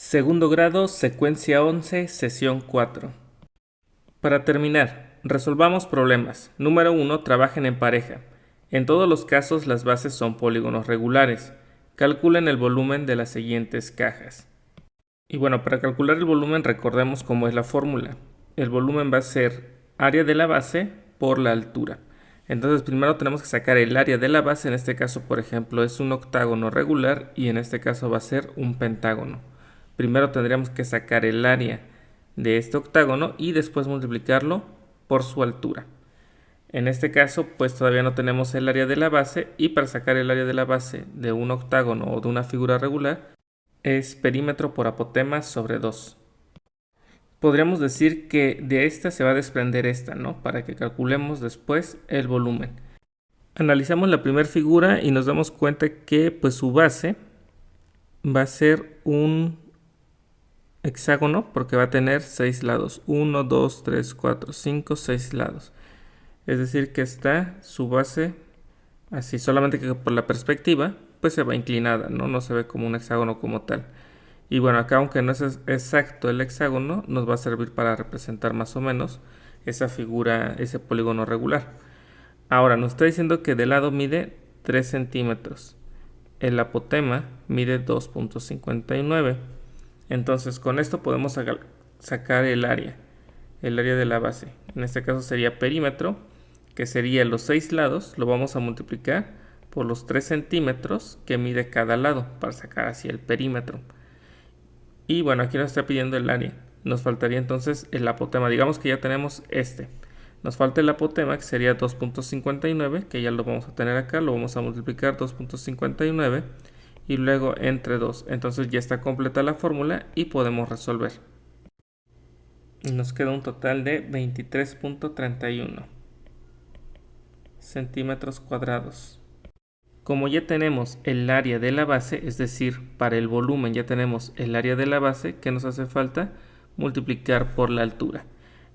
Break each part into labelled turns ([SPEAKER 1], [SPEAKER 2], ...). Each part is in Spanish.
[SPEAKER 1] Segundo grado, secuencia 11, sesión 4. Para terminar, resolvamos problemas. Número 1. Trabajen en pareja. En todos los casos las bases son polígonos regulares. Calculen el volumen de las siguientes cajas. Y bueno, para calcular el volumen recordemos cómo es la fórmula. El volumen va a ser área de la base por la altura. Entonces primero tenemos que sacar el área de la base. En este caso, por ejemplo, es un octágono regular y en este caso va a ser un pentágono. Primero tendríamos que sacar el área de este octágono y después multiplicarlo por su altura. En este caso, pues todavía no tenemos el área de la base y para sacar el área de la base de un octágono o de una figura regular es perímetro por apotema sobre 2. Podríamos decir que de esta se va a desprender esta, ¿no? Para que calculemos después el volumen. Analizamos la primera figura y nos damos cuenta que pues su base va a ser un hexágono porque va a tener 6 lados. 1, 2, 3, 4, 5, 6 lados. Es decir que está su base así, solamente que por la perspectiva pues se va inclinada, no se ve como un hexágono como tal. Y bueno, acá aunque no es exacto el hexágono, nos va a servir para representar más o menos esa figura, ese polígono regular. Ahora nos está diciendo que de lado mide 3 centímetros. El apotema mide 2.59. Entonces con esto podemos sacar el área de la base. En este caso sería perímetro, que sería los 6 lados, lo vamos a multiplicar por los 3 centímetros que mide cada lado para sacar así el perímetro. Y bueno, aquí nos está pidiendo el área. Nos faltaría entonces el apotema. Digamos que ya tenemos este. Nos falta el apotema, que sería 2.59, que ya lo vamos a tener acá. Lo vamos a multiplicar 2.59 y luego entre 2. Entonces ya está completa la fórmula y podemos resolver. Y nos queda un total de 23.31 centímetros cuadrados. Como ya tenemos el área de la base, es decir, para el volumen ya tenemos el área de la base, ¿qué nos hace falta? Multiplicar por la altura.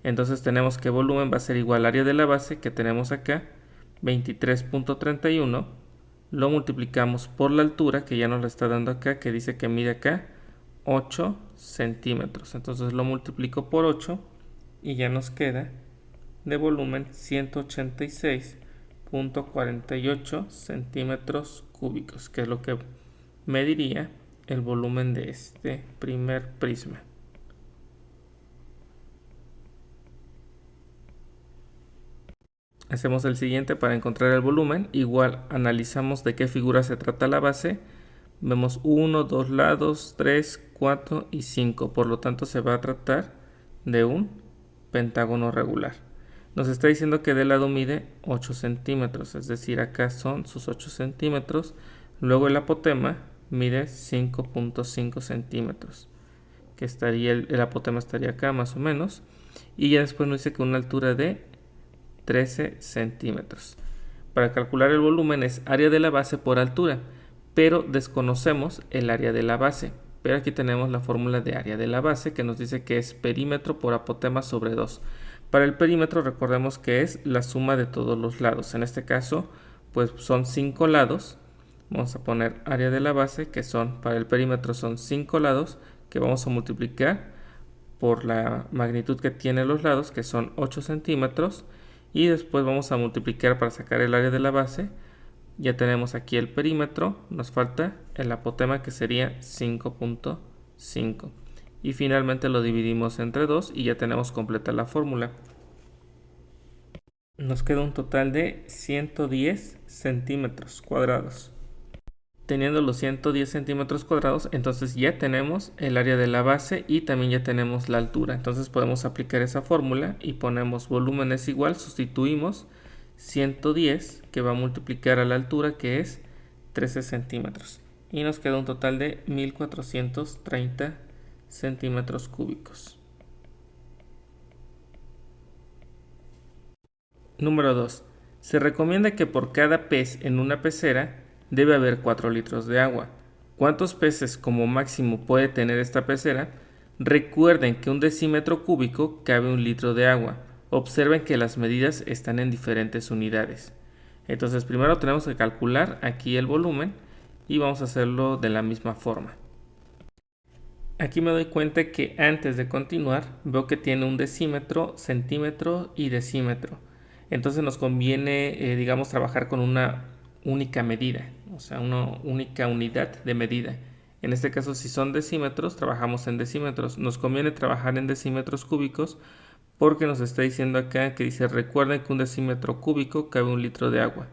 [SPEAKER 1] Entonces tenemos que volumen va a ser igual al área de la base que tenemos acá, 23.31, lo multiplicamos por la altura que ya nos la está dando acá, que dice que mide acá 8 centímetros. Entonces lo multiplico por 8 y ya nos queda de volumen 186.48 centímetros cúbicos, que es lo que mediría el volumen de este primer prisma. Hacemos el siguiente para encontrar el volumen. Igual analizamos de qué figura se trata la base. Vemos 1, 2 lados, 3, 4 y 5. Por lo tanto se va a tratar de un pentágono regular. Nos está diciendo que de lado mide 8 centímetros. Es decir, acá son sus 8 centímetros. Luego el apotema mide 5.5 centímetros. Que estaría el apotema estaría acá más o menos. Y ya después nos dice que una altura de 13 centímetros. Para calcular el volumen es área de la base por altura, pero desconocemos el área de la base. Pero aquí tenemos la fórmula de área de la base que nos dice que es perímetro por apotema sobre 2. Para el perímetro recordemos que es la suma de todos los lados. En este caso, pues son 5 lados. Vamos a poner área de la base, que son, para el perímetro son 5 lados, que vamos a multiplicar por la magnitud que tienen los lados, que son 8 centímetros. Y después vamos a multiplicar para sacar el área de la base. Ya tenemos aquí el perímetro, nos falta el apotema que sería 5.5. Y finalmente lo dividimos entre 2 y ya tenemos completa la fórmula. Nos queda un total de 110 centímetros cuadrados. Teniendo los 110 centímetros cuadrados, entonces ya tenemos el área de la base y también ya tenemos la altura. Entonces podemos aplicar esa fórmula y ponemos volumen es igual, sustituimos 110 que va a multiplicar a la altura que es 13 centímetros. Y nos queda un total de 1430 centímetros cúbicos. Número 2. Se recomienda que por cada pez en una pecera debe haber 4 litros de agua. ¿Cuántos peces como máximo puede tener esta pecera? Recuerden que un decímetro cúbico cabe 1 litro de agua. Observen que las medidas están en diferentes unidades. Entonces primero tenemos que calcular aquí el volumen y vamos a hacerlo de la misma forma. Aquí me doy cuenta que antes de continuar veo que tiene un decímetro, centímetro y decímetro. Entonces nos conviene, digamos, trabajar con una única medida, o sea, una única unidad de medida. En este caso, si son decímetros, trabajamos en decímetros. Nos conviene trabajar en decímetros cúbicos porque nos está diciendo acá que dice, recuerden que un decímetro cúbico cabe un litro de agua.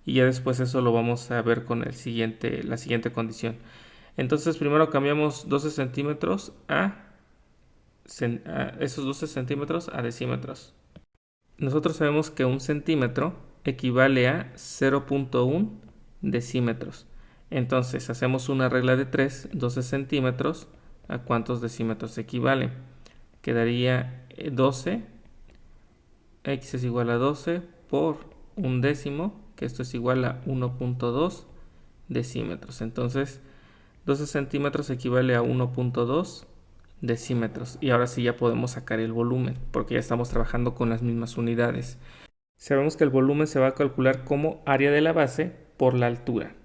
[SPEAKER 1] Y ya después eso lo vamos a ver con la siguiente condición. Entonces primero cambiamos 12 centímetros a esos 12 centímetros a decímetros. Nosotros sabemos que un centímetro equivale a 0.1 decímetros. Entonces hacemos una regla de 3, 12 centímetros, ¿a cuántos decímetros equivale? Quedaría 12, x es igual a 12 por un décimo, que esto es igual a 1.2 decímetros. Entonces 12 centímetros equivale a 1.2 decímetros. Y ahora sí ya podemos sacar el volumen, porque ya estamos trabajando con las mismas unidades. Sabemos que el volumen se va a calcular como área de la base por la altura.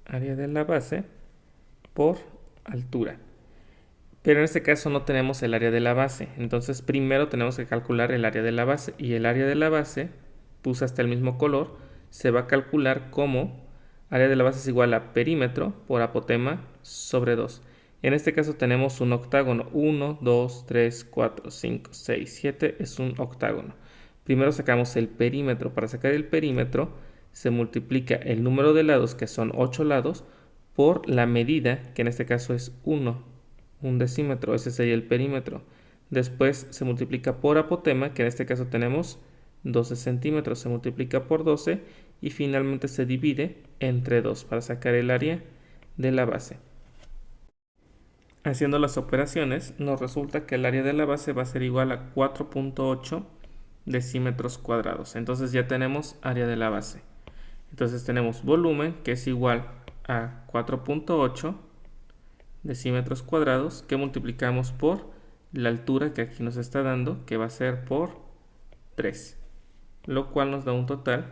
[SPEAKER 1] Área de la base por altura. Pero en este caso no tenemos el área de la base. Entonces primero tenemos que calcular el área de la base. Y el área de la base, puse hasta el mismo color, se va a calcular como área de la base es igual a perímetro por apotema sobre 2. En este caso tenemos un octágono. 1, 2, 3, 4, 5, 6, 7 es un octágono. Primero sacamos el perímetro. Para sacar el perímetro se multiplica el número de lados, que son 8 lados, por la medida, que en este caso es 1, un decímetro. Ese sería el perímetro. Después se multiplica por apotema, que en este caso tenemos 12 centímetros. Se multiplica por 12 y finalmente se divide entre 2 para sacar el área de la base. Haciendo las operaciones nos resulta que el área de la base va a ser igual a 4.8 decímetros cuadrados. Entonces ya tenemos área de la base. Entonces tenemos volumen, que es igual a 4.8 decímetros cuadrados, que multiplicamos por la altura que aquí nos está dando, que va a ser por 3, lo cual nos da un total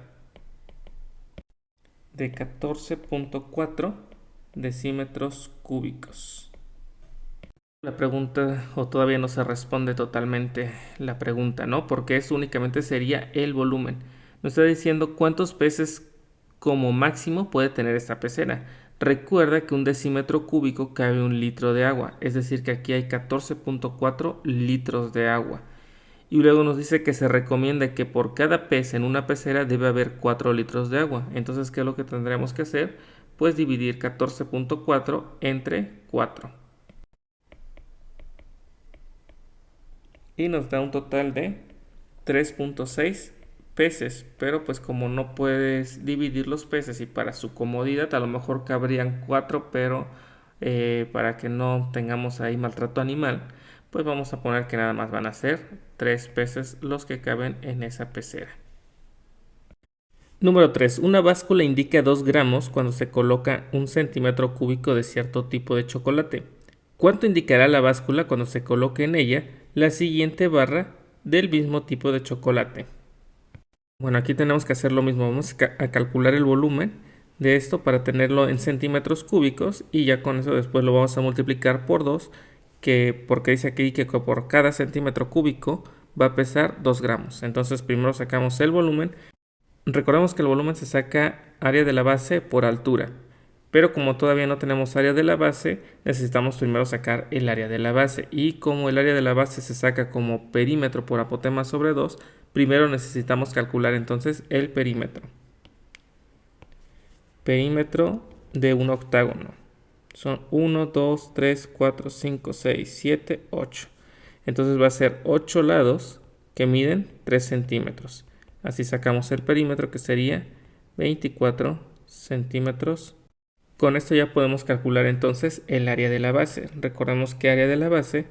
[SPEAKER 1] de 14.4 decímetros cúbicos. La pregunta, o todavía no se responde totalmente la pregunta, ¿no? Porque eso únicamente sería el volumen. Nos está diciendo cuántos peces como máximo puede tener esta pecera. Recuerda que un decímetro cúbico cabe un litro de agua, es decir que aquí hay 14.4 litros de agua. Y luego nos dice que se recomienda que por cada pez en una pecera debe haber 4 litros de agua. Entonces, ¿qué es lo que tendremos que hacer? Pues dividir 14.4 entre 4. Y nos da un total de 3.6 peces. Pero pues como no puedes dividir los peces y para su comodidad a lo mejor cabrían 4, pero para que no tengamos ahí maltrato animal, pues vamos a poner que nada más van a ser 3 peces los que caben en esa pecera. Número 3. Una báscula indica 2 gramos cuando se coloca un centímetro cúbico de cierto tipo de chocolate. ¿Cuánto indicará la báscula cuando se coloque en ella la siguiente barra del mismo tipo de chocolate? Bueno, aquí tenemos que hacer lo mismo. Vamos a calcular el volumen de esto para tenerlo en centímetros cúbicos y ya con eso después lo vamos a multiplicar por 2, porque dice aquí que por cada centímetro cúbico va a pesar 2 gramos. Entonces primero sacamos el volumen. Recordemos que el volumen se saca área de la base por altura, pero como todavía no tenemos área de la base, necesitamos primero sacar el área de la base. Y como el área de la base se saca como perímetro por apotema sobre 2, primero necesitamos calcular entonces el perímetro. Perímetro de un octágono. Son 1, 2, 3, 4, 5, 6, 7, 8. Entonces va a ser 8 lados que miden 3 centímetros. Así sacamos el perímetro, que sería 24 centímetros. Con esto ya podemos calcular entonces el área de la base. Recordemos que área de la base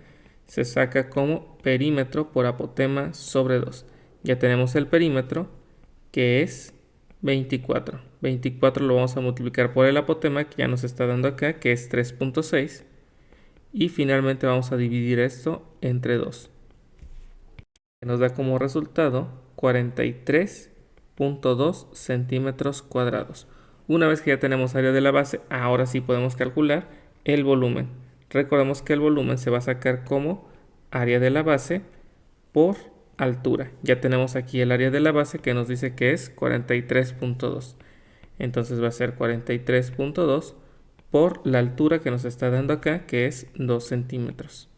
[SPEAKER 1] se saca como perímetro por apotema sobre 2. Ya tenemos el perímetro, que es 24. 24 lo vamos a multiplicar por el apotema, que ya nos está dando acá, que es 3.6. Y finalmente vamos a dividir esto entre 2. Nos da como resultado 43.2 centímetros cuadrados. Una vez que ya tenemos área de la base, ahora sí podemos calcular el volumen. Recordemos que el volumen se va a sacar como área de la base por altura. Ya tenemos aquí el área de la base que nos dice que es 43.2. Entonces va a ser 43.2 por la altura que nos está dando acá, que es 2 centímetros.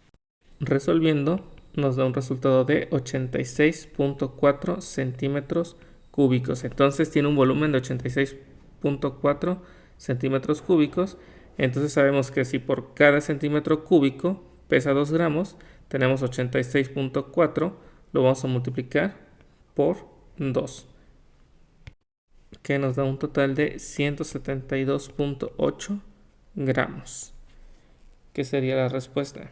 [SPEAKER 1] Resolviendo, nos da un resultado de 86.4 centímetros cúbicos. Entonces tiene un volumen de 86.4 centímetros cúbicos. Entonces sabemos que si por cada centímetro cúbico pesa 2 gramos, tenemos 86.4, lo vamos a multiplicar por 2, que nos da un total de 172.8 gramos, que sería la respuesta.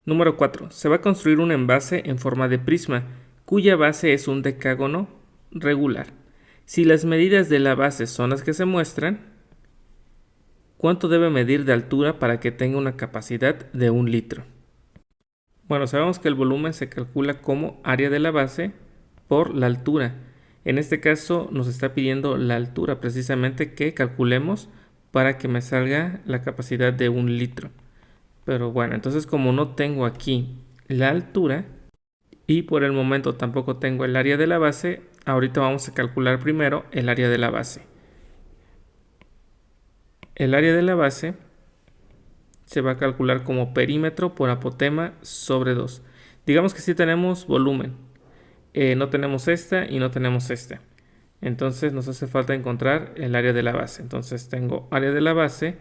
[SPEAKER 1] Número 4. Se va a construir un envase en forma de prisma, cuya base es un decágono regular. Si las medidas de la base son las que se muestran, ¿cuánto debe medir de altura para que tenga una capacidad de 1 litro? Bueno, sabemos que el volumen se calcula como área de la base por la altura. En este caso nos está pidiendo la altura precisamente que calculemos para que me salga la capacidad de 1 litro. Pero bueno, entonces como no tengo aquí la altura y por el momento tampoco tengo el área de la base, ahorita vamos a calcular primero el área de la base. El área de la base se va a calcular como perímetro por apotema sobre 2. Digamos que sí tenemos volumen. No tenemos esta y no tenemos esta. Entonces nos hace falta encontrar el área de la base. Entonces tengo área de la base,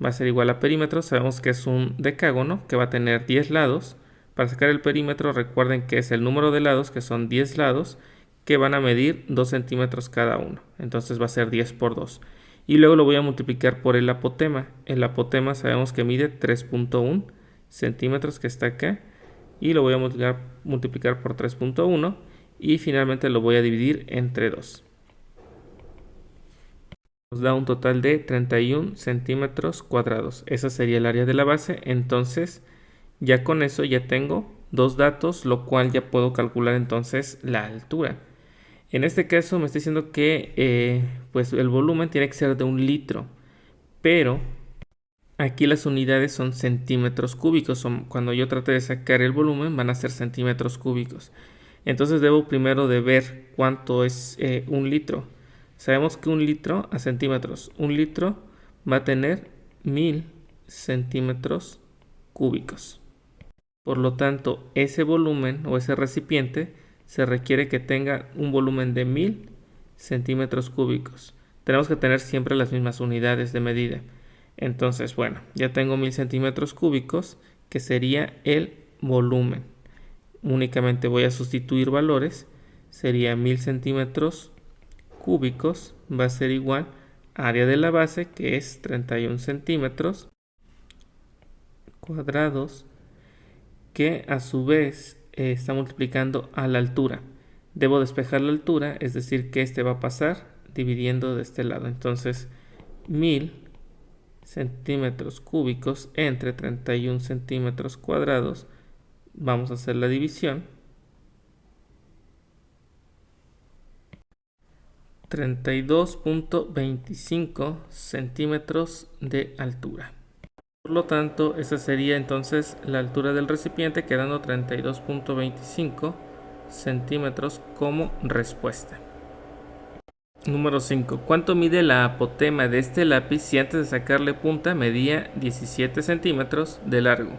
[SPEAKER 1] va a ser igual a perímetro. Sabemos que es un decágono que va a tener 10 lados. Para sacar el perímetro recuerden que es el número de lados, que son 10 lados, que van a medir 2 centímetros cada uno. Entonces va a ser 10 por 2. Y luego lo voy a multiplicar por el apotema. El apotema sabemos que mide 3.1 centímetros, que está acá. Y lo voy a multiplicar por 3.1. Y finalmente lo voy a dividir entre 2. Nos da un total de 31 centímetros cuadrados. Esa sería el área de la base. Entonces ya con eso ya tengo dos datos, lo cual ya puedo calcular entonces la altura. En este caso me está diciendo que pues el volumen tiene que ser de 1 litro, pero aquí las unidades son centímetros cúbicos. Cuando yo trate de sacar el volumen van a ser centímetros cúbicos. Entonces debo primero de ver cuánto es 1 litro. Sabemos que 1 litro a centímetros. 1 litro va a tener 1000 centímetros cúbicos. Por lo tanto, ese volumen o ese recipiente se requiere que tenga un volumen de 1000 centímetros cúbicos. Tenemos que tener siempre las mismas unidades de medida. Entonces, bueno, ya tengo 1000 centímetros cúbicos, que sería el volumen. Únicamente voy a sustituir valores. Sería 1000 centímetros cúbicos, va a ser igual a área de la base, que es 31 centímetros cuadrados, que a su vez está multiplicando a la altura. Debo despejar la altura, es decir que este va a pasar dividiendo de este lado. Entonces 1000 centímetros cúbicos entre 31 centímetros cuadrados. Vamos a hacer la división. 32.25 centímetros de altura. Por lo tanto, esa sería entonces la altura del recipiente, quedando 32.25 centímetros como respuesta. Número 5. ¿Cuánto mide la apotema de este lápiz si antes de sacarle punta medía 17 centímetros de largo?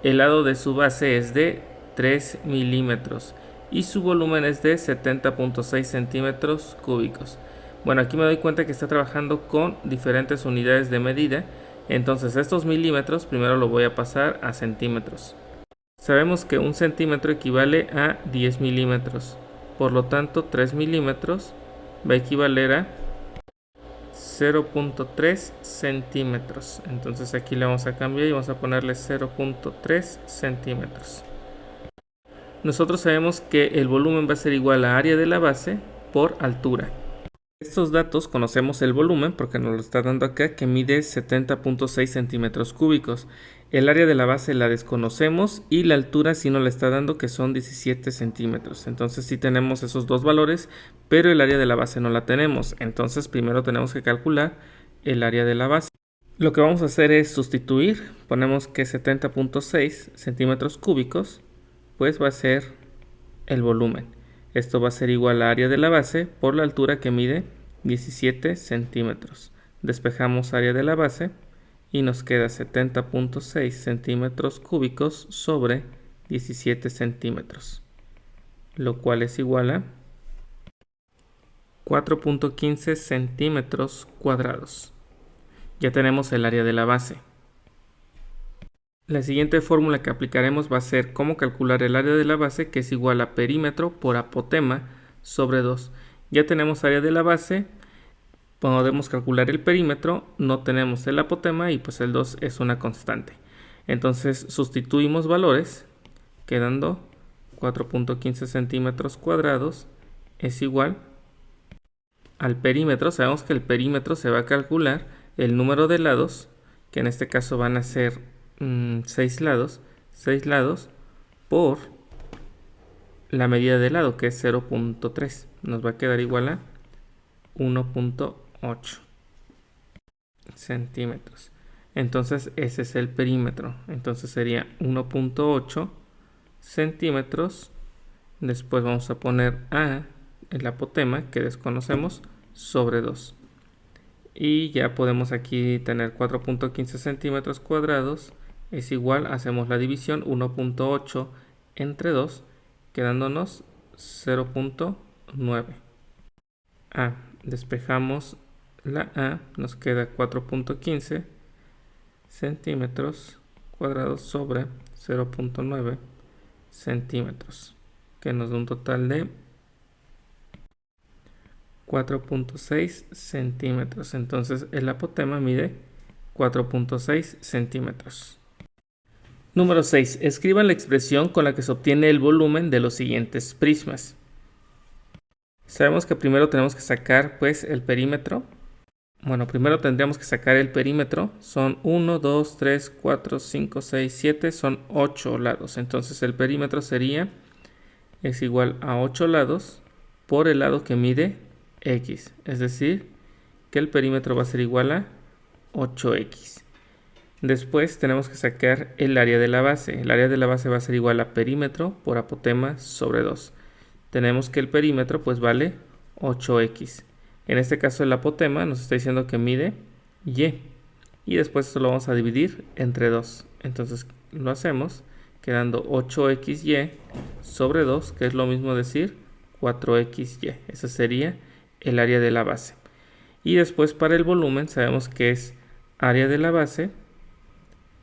[SPEAKER 1] El lado de su base es de 3 milímetros y su volumen es de 70.6 centímetros cúbicos. Bueno, aquí me doy cuenta que está trabajando con diferentes unidades de medida. Entonces estos milímetros primero lo voy a pasar a centímetros. Sabemos que 1 centímetro equivale a 10 milímetros. Por lo tanto 3 milímetros va a equivaler a 0.3 centímetros. Entonces aquí le vamos a cambiar y vamos a ponerle 0.3 centímetros. Nosotros sabemos que el volumen va a ser igual a área de la base por altura. Estos datos conocemos el volumen porque nos lo está dando acá, que mide 70.6 centímetros cúbicos. El área de la base la desconocemos y la altura sí nos la está dando, que son 17 centímetros. Entonces sí tenemos esos dos valores, pero el área de la base no la tenemos. Entonces primero tenemos que calcular el área de la base. Lo que vamos a hacer es sustituir. Ponemos que 70.6 centímetros cúbicos, pues va a ser el volumen. Esto va a ser igual al área de la base por la altura que mide 17 centímetros. Despejamos área de la base y nos queda 70.6 centímetros cúbicos sobre 17 centímetros, lo cual es igual a 4.15 centímetros cuadrados. Ya tenemos el área de la base. La siguiente fórmula que aplicaremos va a ser cómo calcular el área de la base, que es igual a perímetro por apotema sobre 2. Ya tenemos área de la base, podemos calcular el perímetro, no tenemos el apotema y pues el 2 es una constante. Entonces sustituimos valores, quedando 4.15 centímetros cuadrados es igual al perímetro. Sabemos que el perímetro se va a calcular el número de lados, que en este caso van a ser 6 lados, por la medida de lado, que es 0.3. Nos va a quedar igual a 1.8 centímetros. Entonces ese es el perímetro. Entonces sería 1.8 centímetros. Después vamos a poner a el apotema, que desconocemos, sobre 2. Y ya podemos aquí tener 4.15 centímetros cuadrados es igual, hacemos la división, 1.8 entre 2, quedándonos 0.9. Despejamos la A, nos queda 4.15 centímetros cuadrados sobre 0.9 centímetros, que nos da un total de 4.6 centímetros. Entonces el apotema mide 4.6 centímetros. Número 6. Escriban la expresión con la que se obtiene el volumen de los siguientes prismas. Sabemos que primero tenemos que sacar pues el perímetro. Bueno, primero tendríamos que sacar el perímetro. Son 1, 2, 3, 4, 5, 6, 7. Son 8 lados. Entonces el perímetro es igual a 8 lados por el lado que mide x. Es decir, que el perímetro va a ser igual a 8x. Después tenemos que sacar el área de la base. El área de la base va a ser igual a perímetro por apotema sobre 2. Tenemos que el perímetro pues vale 8x. En este caso el apotema nos está diciendo que mide y. Y después esto lo vamos a dividir entre 2. Entonces lo hacemos quedando 8xy sobre 2, que es lo mismo decir 4xy. Ese sería el área de la base. Y después para el volumen sabemos que es área de la base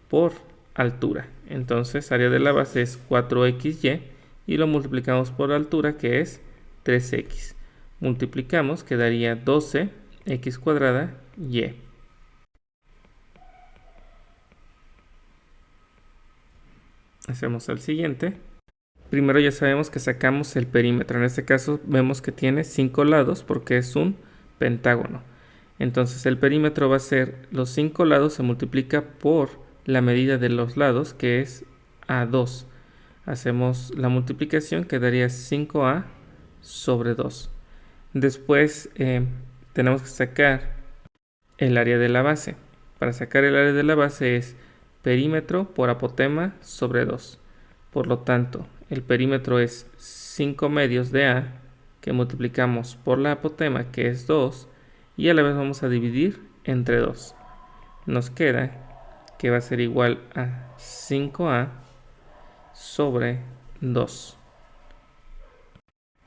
[SPEAKER 1] por altura. Entonces área de la base es 4xy y lo multiplicamos por altura, que es 3x. Multiplicamos, quedaría 12x cuadrada y. Hacemos el siguiente. Primero ya sabemos que sacamos el perímetro. En este caso vemos que tiene 5 lados porque es un pentágono. Entonces el perímetro va a ser los 5 lados se multiplica por la medida de los lados, que es A2. Hacemos la multiplicación, quedaría 5A sobre 2. Después tenemos que sacar el área de la base. Para sacar el área de la base es perímetro por apotema sobre 2. Por lo tanto, el perímetro es 5 medios de A, que multiplicamos por la apotema, que es 2, y a la vez vamos a dividir entre 2. Nos queda que va a ser igual a 5A sobre 2.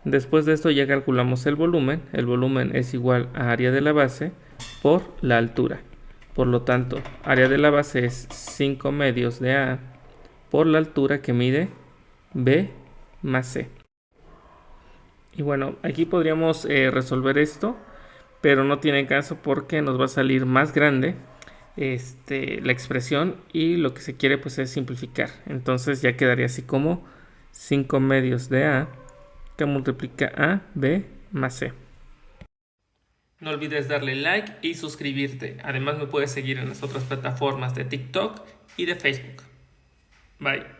[SPEAKER 1] Después de esto ya calculamos el volumen. El volumen es igual a área de la base por la altura. Por lo tanto, área de la base es 5 medios de A por la altura que mide B más C. Y bueno, aquí podríamos resolver esto, pero no tiene caso porque nos va a salir más grande la expresión y lo que se quiere pues es simplificar. Entonces ya quedaría así como 5 medios de A que multiplica a B más C. No olvides darle like y suscribirte. Además me puedes seguir en las otras plataformas de TikTok y de Facebook. Bye.